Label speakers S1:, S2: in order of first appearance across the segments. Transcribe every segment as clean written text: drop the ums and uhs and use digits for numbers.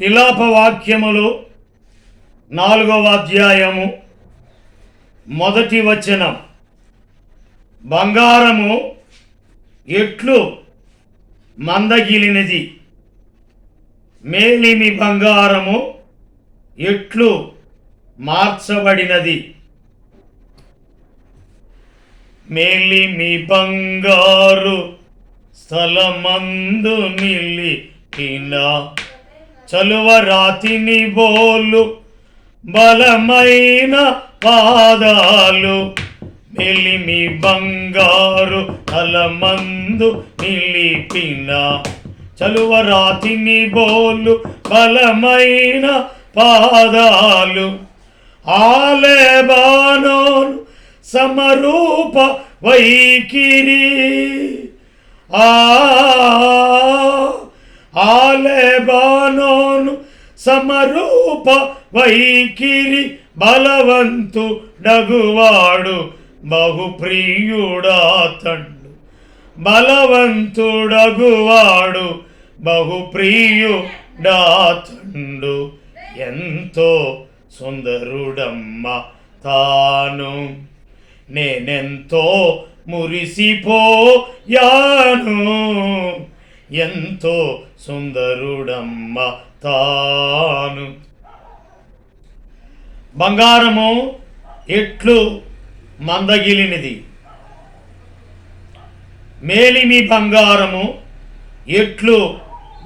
S1: విలాప వాక్యములు 4వ అధ్యాయము 1వ వచనం. బంగారము ఎట్లు మందగిలినది, మేలిమి బంగారము ఎట్లు మార్చబడినది. మేలిమి బంగారు స్థలమందు నిలిపిన చలువరాతిని బోలు బలమైన పాదాలు. మేలిమి బంగారు స్థలమందు నిలిపిన చలువరాతిని బోలు బలమైన పాదాలు. ఆలెబానోను సమరూప వైఖిరి, ఆలెబానోను సమరూప వైఖిరి, బలవంతుడగువాడు బహుప్రియుడాతండు. బలవంతుడగువాడు బహుప్రియుడాతండు. ఎంతో సుందరుడమ్మ తాను, నేనెంతో మురిసిపోయాను. ఎంతో సుందరుడమ్మ తాను. బంగారము ఎట్లు మందగిలినది, మేలిమి బంగారము ఎట్లు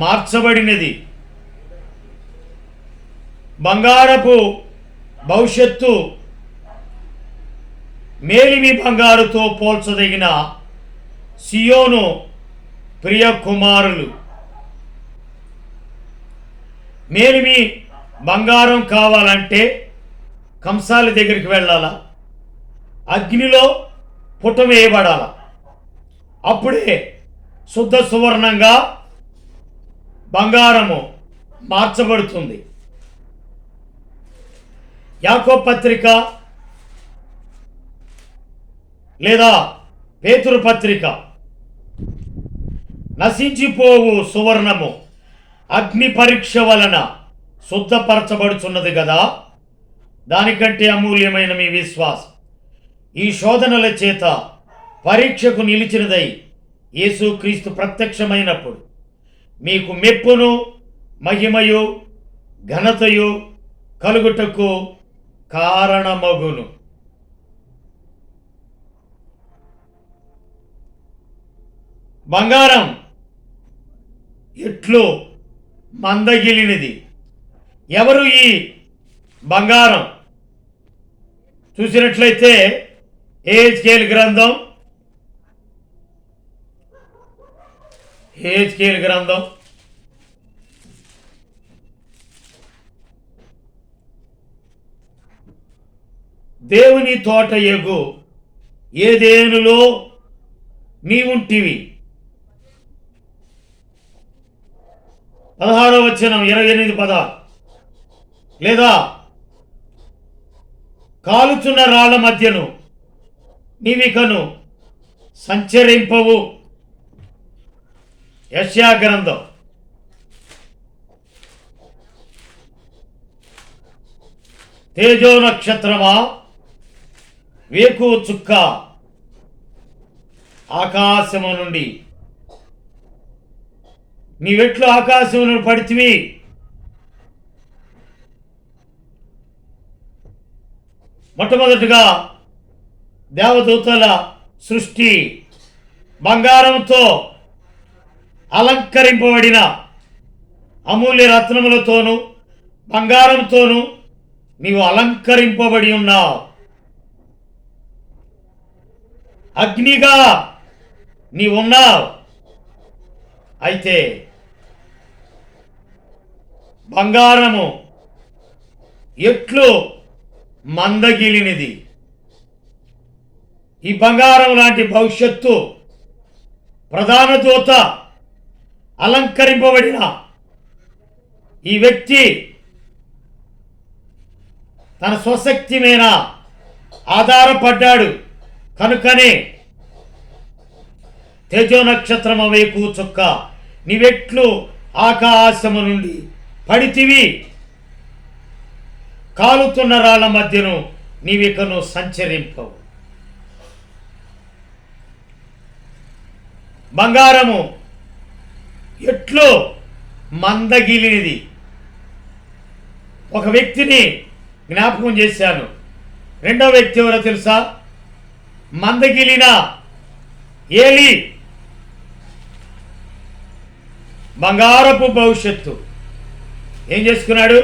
S1: మార్చబడినది. బంగారపు భవిష్యత్తు మేలిమి బంగారుతో పోల్చదగిన సియోను ప్రియ కుమారులు. మేలిమి బంగారం కావాలంటే కంసాలి దగ్గరికి వెళ్ళాలా, అగ్నిలో పుటమేయబడాల. అప్పుడే శుద్ధ సువర్ణంగా బంగారము మార్చబడుతుంది. యాకోబు పత్రిక లేదా పేతురు పత్రిక, నశించిపోవు సువర్ణము అగ్ని పరీక్ష వలన శుద్ధపరచబడుచున్నది కదా, దానికంటే అమూల్యమైన మీ విశ్వాసం ఈ శోధనల చేత పరీక్షకు నిలిచినదై యేసుక్రీస్తు ప్రత్యక్షమైనప్పుడు మీకు మెప్పును మహిమయు ఘనతయు కలుగుటకు కారణమగును. బంగారం ఎట్లు మందగిలినది. ఎవరు ఈ బంగారం? చూసినట్లయితే యెహెజ్కేలు గ్రంథం, యెహెజ్కేలు గ్రంథం 'దేవుని తోట యగు ఏదెనులో నీవుంటివి' 16వ వచనం, 28-16. లేదా కాలుచున్న రాళ్ల మధ్యను నీవికను సంచరింపవు. యెషయా గ్రంథం. తేజో నక్షత్రమా, వేకు చుక్క, ఆకాశము నుండి నీవెట్లు ఆకాశము నుండి పడితివి. మొట్టమొదటిగా దేవదూతల సృష్టి బంగారంతో అలంకరింపబడిన అమూల్య రత్నములతోనూ బంగారంతోనూ నీవు అలంకరింపబడి ఉన్నావు. అగ్నిగా నీవున్నావు. అయితే బంగారము ఎట్లు మందగిలినది. ఈ బంగారం లాంటి భవిష్యత్తు ప్రధాన దూత అలంకరింపబడిన ఈ వ్యక్తి తన స్వశక్తి మీద ఆధారపడ్డాడు కనుకనే తేజో నక్షత్రమ వేకు చుక్క నీవెట్లు ఆకాశము నుండి పడితివి, కాలుతున్న రాళ్ల మధ్యను నీవికను సంచరింపవు. బంగారము ఎట్లో మందగిలినిది. ఒక వ్యక్తిని జ్ఞాపకం చేశాను. రెండో వ్యక్తి ఎవరో తెలుసా? మందగిలిన ఏలి. బంగారపు భవిష్యత్తు ఏం చేసుకున్నాడు?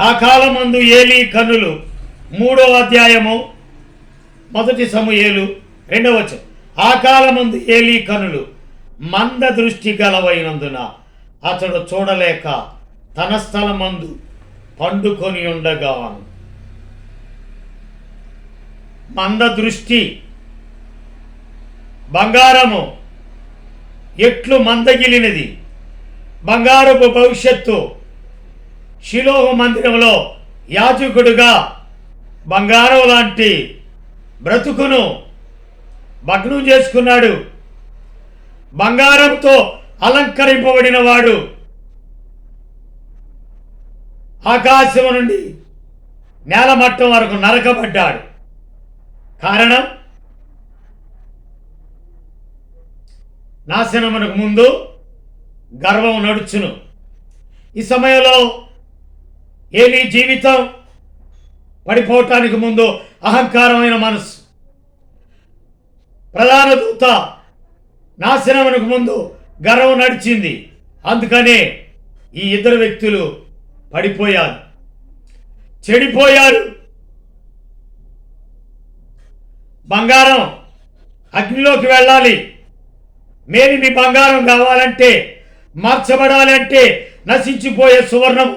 S1: ఆ కాలమందు ఏలి కన్నులు 3వ అధ్యాయము 1 సమూయేలు 2వ వచనం. ఆ కాలమందు ఏలి కన్నులు మంద దృష్టి గలవైనందున అతడు చూడలేక తన స్థలమందు పండుకొని ఉండగాను. మంద దృష్టి. బంగారము ఎట్లు మందగిలినది. బంగారపు భవిష్యత్తు. షిలోహు మందిరంలో యాజకుడుగా బంగారం లాంటి బ్రతుకును భగ్నం చేసుకున్నాడు. బంగారంతో అలంకరింపబడిన వాడు ఆకాశం నుండి నేలమట్టం వరకు నరకబడ్డాడు. కారణం, నాశనమునకు ముందు గర్వం నడుచును. ఈ సమయంలో ఏలీ జీవితం పడిపోవటానికి ముందు అహంకారమైన మనసు. ప్రధాన దూత నాశనమునకు ముందు గర్వం నడిచింది. అందుకనే ఈ ఇద్దరు వ్యక్తులు పడిపోయారు, చెడిపోయారు. బంగారం అగ్నిలోకి వెళ్ళాలి. మేలిమి బంగారం కావాలంటే, మార్చబడాలి అంటే నశించిపోయే సువర్ణం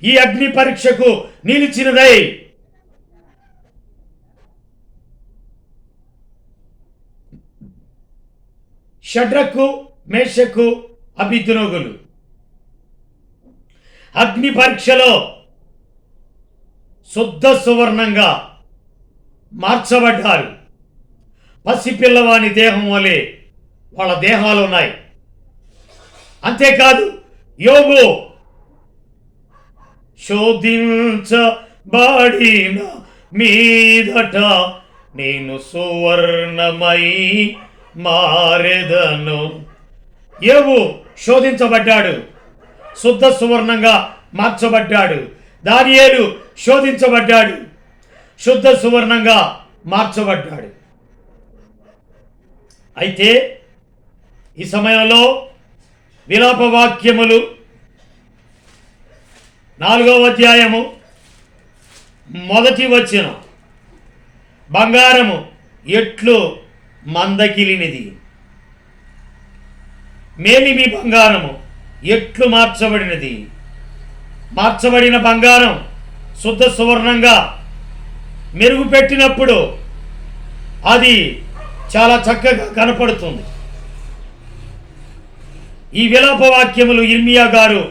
S1: ఈ అగ్ని పరీక్షకు నిలిచినదై షడ్రకు, మేషకు, అబేద్నెగోలు అగ్ని పరీక్షలో శుద్ధ సువర్ణంగా మార్చబడ్డారు. పసిపిల్లవాని దేహం వలె వాళ్ళ దేహాలు ఉన్నాయి. అంతేకాదు, యోబు శోధించబడిన మీదట నేను సువర్ణమై మారెదను. యోబు శోధించబడ్డాడు, శుద్ధ సువర్ణంగా మార్చబడ్డాడు. దానియేలు శోధించబడ్డాడు, శుద్ధ సువర్ణంగా మార్చబడ్డాడు. అయితే ఈ సమయంలో విలాప వాక్యములు 4వ అధ్యాయము 1వ వచనం. బంగారము ఎట్లు మందగిలినిది, మేలిమి బంగారము ఎట్లు మార్చబడినది. మార్చబడిన బంగారం శుద్ధ సువర్ణంగా మెరుగుపెట్టినప్పుడు అది చాలా చక్కగా కనపడుతుంది. ఈ విలాప వాక్యములు ఇర్మియా గారు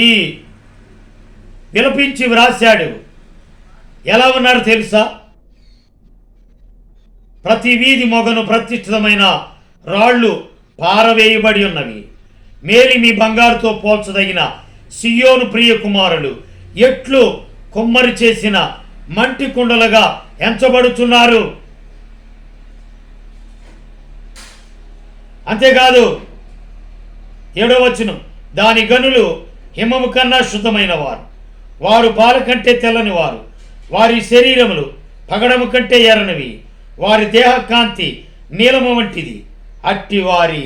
S1: ఈ విలపించి వ్రాశాడు. ఎలా ఉన్నాడు తెలుసా? ప్రతి వీధి మొగను ప్రతిష్ఠితమైన రాళ్ళు పారవేయబడి ఉన్నవి. మేలిమి బంగారుతో పోల్చదగిన సియోను ప్రియ కుమారులు ఎట్లు కుమ్మరి చేసిన మంటి కుండలుగా ఎంచబడుతున్నారు. అంతేకాదు, 7వ వచనం, దాని గనులు హిమము కన్నా శుద్ధమైన వారు, వారు పాల కంటే తెల్లని వారు, వారి శరీరములు పగడము కంటే ఎర్రనివి, వారి దేహకాంతి నీలము వంటిది, అట్టి వారి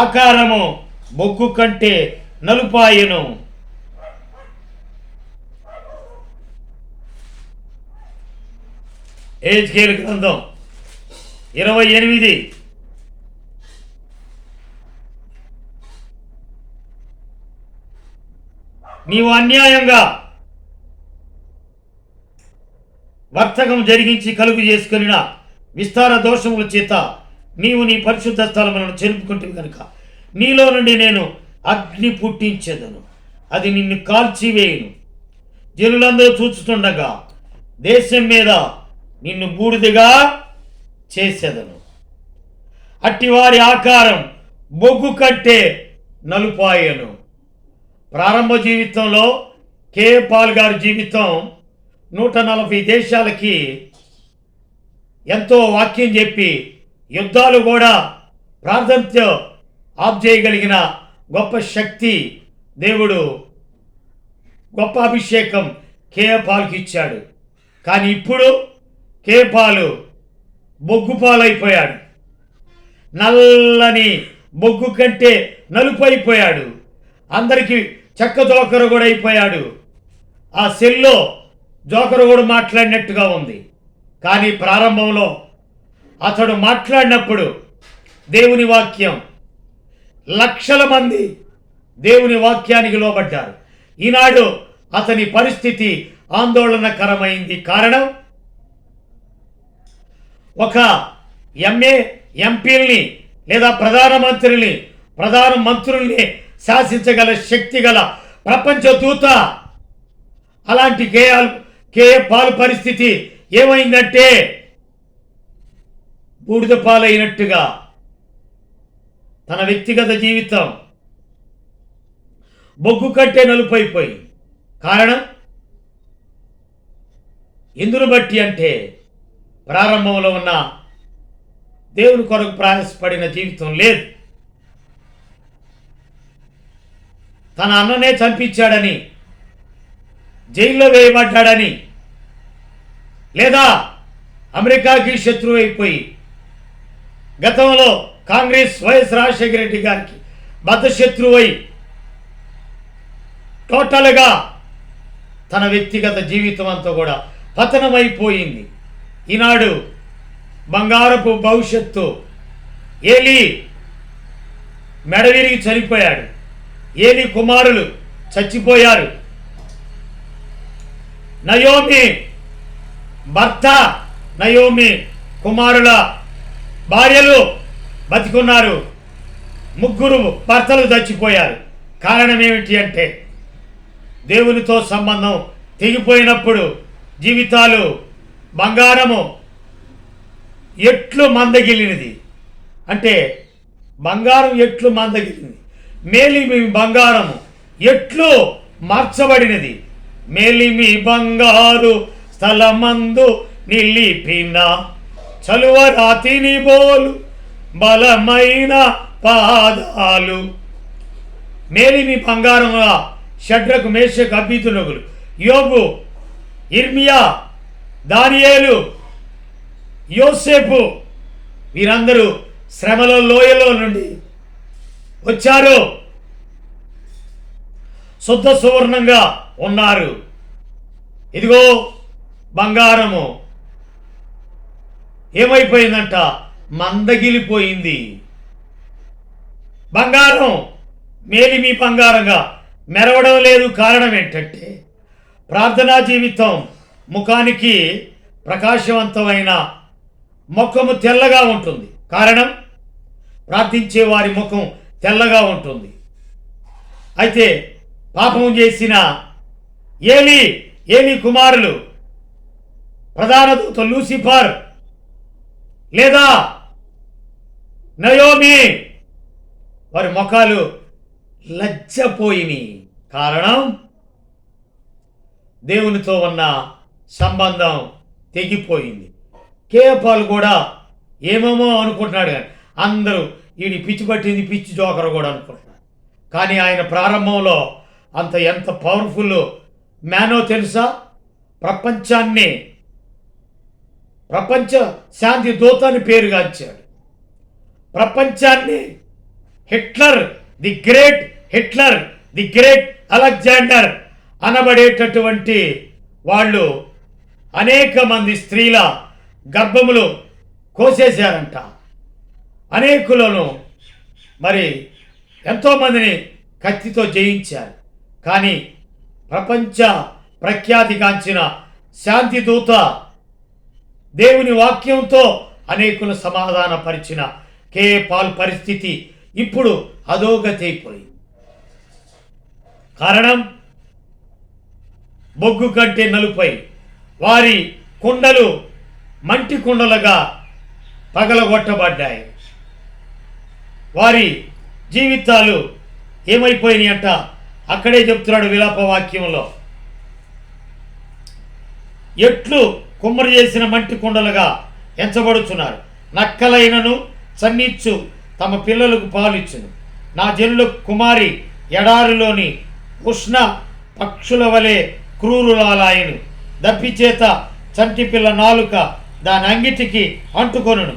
S1: ఆకారము బొగ్గు కంటే నలుపాయెను. ఎహెజ్కేలు గ్రంథం 28. నీవు అన్యాయంగా వర్తకం జరిగించి కలుగు చేసుకున్న విస్తార దోషముల చేత నీవు నీ పరిశుద్ధ స్థలములను చెరుపుకుంటుంది కనుక నీలో నుండి నేను అగ్ని పుట్టించేదను, అది నిన్ను కాల్చివేయును. జనులందరూ చూచుతుండగా దేశం మీద నిన్ను బూడిదగా చేసేదను. అట్టి వారి ఆకారం బొగ్గు కంటే నలుపాయెను. ప్రారంభ జీవితంలో కే పాల్ గారి జీవితం 140 దేశాలకి ఎంతో వాక్యం చెప్పి యుద్ధాలు కూడా ప్రార్థనతో ఆప్ చేయగలిగిన గొప్ప శక్తి దేవుడు, గొప్ప అభిషేకం కే పాల్కి ఇచ్చాడు. కానీ ఇప్పుడు కే పాలు బొగ్గు పాలైపోయాడు. నల్లని బొగ్గు కంటే నలుపు అయిపోయాడు. అందరికీ చెక్క జోకరు కూడా అయిపోయాడు. ఆ సెల్లో జోకరు కూడా మాట్లాడినట్టుగా ఉంది. కానీ ప్రారంభంలో అతడు మాట్లాడినప్పుడు దేవుని వాక్యం, లక్షల మంది దేవుని వాక్యానికి లోబడ్డారు. ఈనాడు అతని పరిస్థితి ఆందోళనకరమైంది. కారణం, ఒక ఎంపీల్ని లేదా ప్రధానమంత్రుల్ని శాసించగల శక్తి గల ప్రపంచ దూత అలాంటి కే పాల్ పరిస్థితి ఏమైందంటే బూడిద పాలైనట్టుగా తన వ్యక్తిగత జీవితం బొగ్గు కంటే నలుపైపోయింది. కారణం ఎందును బట్టి అంటే ప్రారంభంలో ఉన్న దేవుని కొరకు ప్రయాసపడిన జీవితం లేదు. తన అన్ననే చంపించాడని, జైల్లో వేయబడ్డాడని, లేదా అమెరికాకి శత్రువు అయిపోయి గతంలో కాంగ్రెస్ వైఎస్ రాజశేఖర రెడ్డి గారికి బద్ధశత్రువై టోటల్గా తన వ్యక్తిగత జీవితం అంతా కూడా పతనమైపోయింది. ఈనాడు బంగారపు భవిష్యత్తు ఏలీ మెడవిరిగి చనిపోయాడు. ఏలీ కుమారులు చచ్చిపోయారు. నయోమి భర్త, నయోమి కుమారుల భార్యలు బతికున్నారు. 3 భర్తలు చచ్చిపోయారు. కారణం ఏమిటి అంటే దేవునితో సంబంధం తెగిపోయినప్పుడు జీవితాలు బంగారము ఎట్లు మందగిలినది అంటే బంగారం ఎట్లు మందగిలినది, మేలిమి బంగారము ఎట్లు మార్చబడినది. మేలిమి బంగారు స్థలమందు నిలిపిన చలువరాతిని బోలు బలమైన పాదాలు. మేలిమి బంగారముగా షడ్రకు, మేషకు, అబేద్నెగోలు, యోబు, ఇర్మియా, దానియేలు, యోసేపు వీరందరూ శ్రమల లోయలో నుండి వచ్చారు. శుద్ధ సువర్ణంగా ఉన్నారు. ఇదిగో బంగారము ఏమైపోయిందంట, మందగిలిపోయింది. బంగారం మేలిమి బంగారంగా మెరవడం లేదు. కారణం ఏంటంటే ప్రార్థనా జీవితం ముఖానికి ప్రకాశవంతమైన ముఖము తెల్లగా ఉంటుంది. కారణం, ప్రార్థించే వారి ముఖం తెల్లగా ఉంటుంది. అయితే పాపం చేసిన ఏలీ కుమారులు, ప్రధాన దూత లూసిఫర్ లేదా నయోమి, వారి ముఖాలు లజ్జపోయినాయి. కారణం, దేవునితో ఉన్న సంబంధం తెగిపోయింది. కే పాల్ కూడా ఏమేమో అనుకుంటున్నాడు, కానీ అందరూ వీడి పిచ్చి పట్టింది, పిచ్చి జోకర్ కూడా అనుకుంటున్నారు. కానీ ఆయన ప్రారంభంలో ఎంత పవర్ఫుల్ మ్యానో తెలుసా? ప్రపంచ శాంతి దూత అని పేరుగాంచాడు. ప్రపంచాన్ని ది గ్రేట్ అలెగ్జాండర్ అనబడేటటువంటి వాళ్ళు అనేక మంది స్త్రీల గర్భములు కోసేశారంట. అనేకులను మరి ఎంతోమందిని కత్తితో జయించారు. కానీ ప్రపంచ ప్రఖ్యాతిగాంచిన శాంతి దూత దేవుని వాక్యంతో అనేకులు సమాధానపరిచిన కే పాల్ పరిస్థితి ఇప్పుడు అధోగతి అయిపోయింది. కారణం, బొగ్గు కంటే నలుపై వారి కుండలు మంటి కుండలుగా పగలగొట్టబడ్డాయి. వారి జీవితాలు ఏమైపోయినాయి అంట, అక్కడే చెప్తున్నాడు విలాప వాక్యంలో, ఎట్లు కుమ్మరి చేసిన మంటి కుండలుగా ఎంచబడుచున్నారు. నక్కలైనను సన్నిచ్చు తమ పిల్లలకు పాలిచ్చును. నా జనుల కుమారి ఎడారిలోని ఉష్ణ పక్షుల వలె క్రూరులాయను. దప్పిచేత చంటి పిల్ల నాలుక దాని అంగిటికి అంటుకొనును.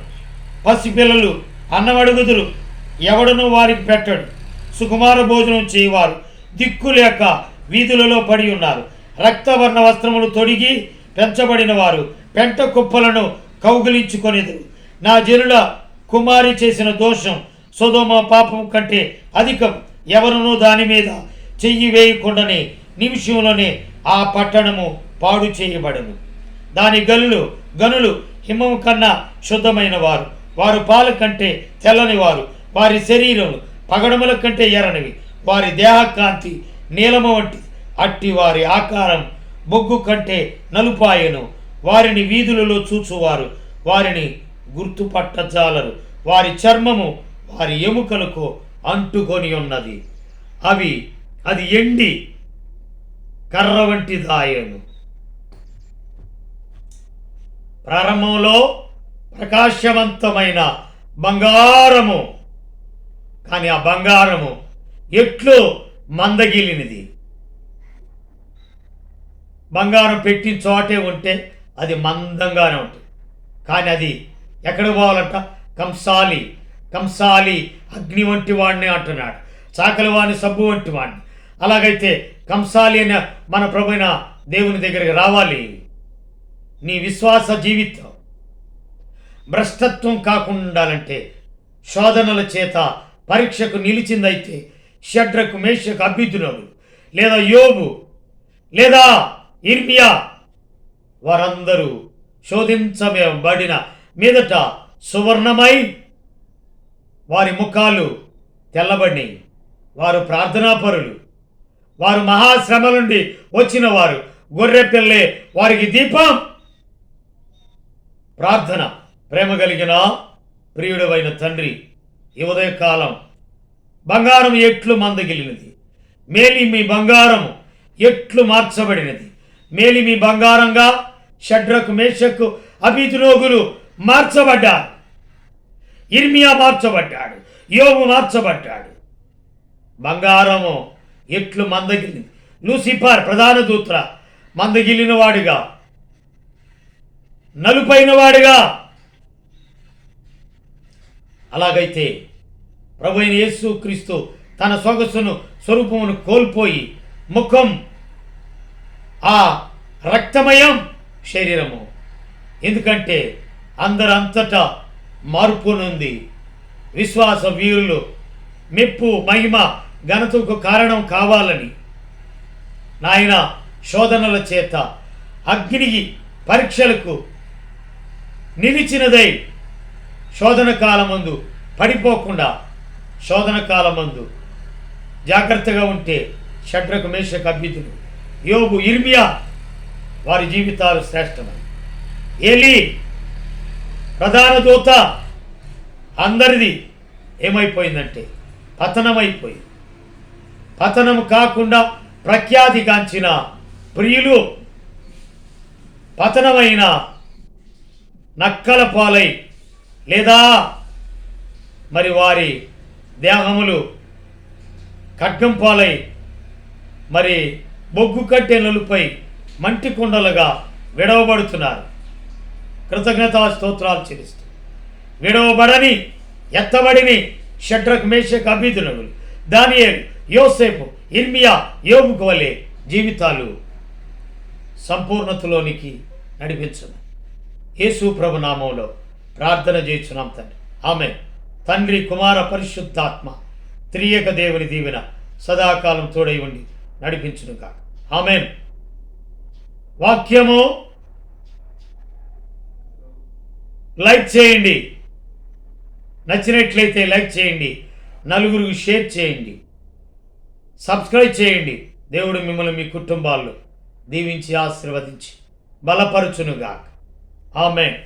S1: పసిపిల్లలు అన్నమడుగుదురు, ఎవడనూ వారికి పెట్టడు. సుకుమార భోజనం చేయవారు దిక్కులేక వీధులలో పడి ఉన్నారు. రక్తవర్ణ వస్త్రములు తొడిగి పెంచబడిన వారు పెంట కుప్పలను కౌగిలించుకొనిదురు. నా జనుల కుమారి చేసిన దోషం సొదొమ పాపం కంటే అధికం. ఎవరునూ దాని మీద చెయ్యి వేయకుండానే నిమిషంలోనే ఆ పట్టణము పాడు చేయబడను. దాని గనులు హిమము కన్నా శుద్ధమైన వారు. వారు పాల కంటే తెల్లని వారు. వారి శరీరములు పగడముల కంటే ఎర్రనివి. వారి దేహకాంతి నీలము వంటి. అట్టి వారి ఆకారం బొగ్గు కంటే నలుపాయను. వారిని వీధులలో చూచువారు వారిని గుర్తుపట్టజాలరు. వారి చర్మము వారి ఎముకలకు అంటుకొని ఉన్నది. అది ఎండి కర్ర వంటిదాయను. ప్రారంభంలో ప్రకాశవంతమైన బంగారము, కానీ ఆ బంగారము ఎట్లు మందగిలినది. బంగారం పెట్టిన చోటే ఉంటే అది మందంగానే ఉంటుంది, కానీ అది ఎక్కడ పోవాలంట? కంసాలి అగ్ని వంటి వాడిని అంటున్నాడు. చాకలి వాణి సబ్బు వంటి వాడిని. అలాగైతే కంసాలి అనే మన ప్రభువైన దేవుని దగ్గరికి రావాలి. నీ విశ్వాస జీవితం భ్రష్టత్వం కాకుండా ఉండాలంటే, శోధనల చేత పరీక్షకు నిలిచిందైతే షడ్రకు మేషకు అబేద్నెగోలు లేదా యోబు లేదా ఇర్మియా వారందరూ శోధించబడిన మీదట సువర్ణమై వారి ముఖాలు తెల్లబడినాయి. వారు ప్రార్థనాపరులు. వారు మహాశ్రమ నుండి వచ్చిన వారు. గొర్రె పిల్లే వారికి దీపం. ప్రార్థన. ప్రేమ కలిగిన ప్రియుడవైన తండ్రి, ఈ ఉదయకాలం బంగారం ఎట్లు మందగిలినది, మేలి మీ బంగారము ఎట్లు మార్చబడినది. మేలి మీ బంగారంగా షడ్రకు మేషకు అబేద్నెగోలు మార్చబడ్డారు. ఇర్మియా మార్చబడ్డాడు. యోబు మార్చబడ్డాడు. బంగారము ఎట్లు మందగిలింది. లూసిఫర్ ప్రధాన దూత మందగిలిన వాడిగా, నలుపైన వాడిగా. అలాగైతే ప్రభువైన యేసు క్రీస్తు తన సొగసును స్వరూపమును కోల్పోయి ముఖం ఆ రక్తమయం శరీరము. ఎందుకంటే అందరంతటా మార్పునుంది. విశ్వాస వీరులు మెప్పు మహిమ ఘనతకు కారణం కావాలని నాయన శోధనల చేత అగ్ని పరీక్షలకు నిలిచినదై శోధన కాలమందు పడిపోకుండా, శోధన కాలమందు జాగ్రత్తగా ఉంటే షడ్రకు మేషకు అబేద్నెగోలు, యోబు, ఇర్మియా వారి జీవితాలు శ్రేష్టమని. ఏలీ ప్రధాన దూత అందరిది ఏమైపోయిందంటే పతనమైపోయింది. పతనం కాకుండా ప్రఖ్యాతిగాంచిన ప్రియులు పతనమైన నక్కల పాలై లేదా మరి వారి దేహములు ఖడ్గం పాలై మరి బొగ్గు కట్టె నలుపై మంటి కుండలుగా విడవబడుతున్నారు. కృతజ్ఞతా స్తోత్రాలు చెల్లిస్తూ విడవబడని ఎత్తబడిని షడ్రకు మేషకు అబేద్నెగోలు, దానియేలు, యోసేపు, ఇర్మియా, యోబుకు వలె జీవితాలు సంపూర్ణతలోనికి నడిపించను. యేసు ప్రభు నామంలో ప్రార్థన చేస్తున్నాం తండ్రి. ఆమేన్. తండ్రి, కుమార, పరిశుద్ధాత్మ త్రియేక దేవుని దీవెన సదాకాలం తోడై ఉండి నడిపించును కాక. ఆమేన్. వాక్యము లైక్ చేయండి. నచ్చినట్లయితే లైక్ చేయండి. నలుగురికి షేర్ చేయండి. సబ్స్క్రైబ్ చేయండి. దేవుడు మిమ్మల్ని మీ కుటుంబాల్లో దీవించి ఆశీర్వదించి బలపరచునుగాక. ఆమేన్.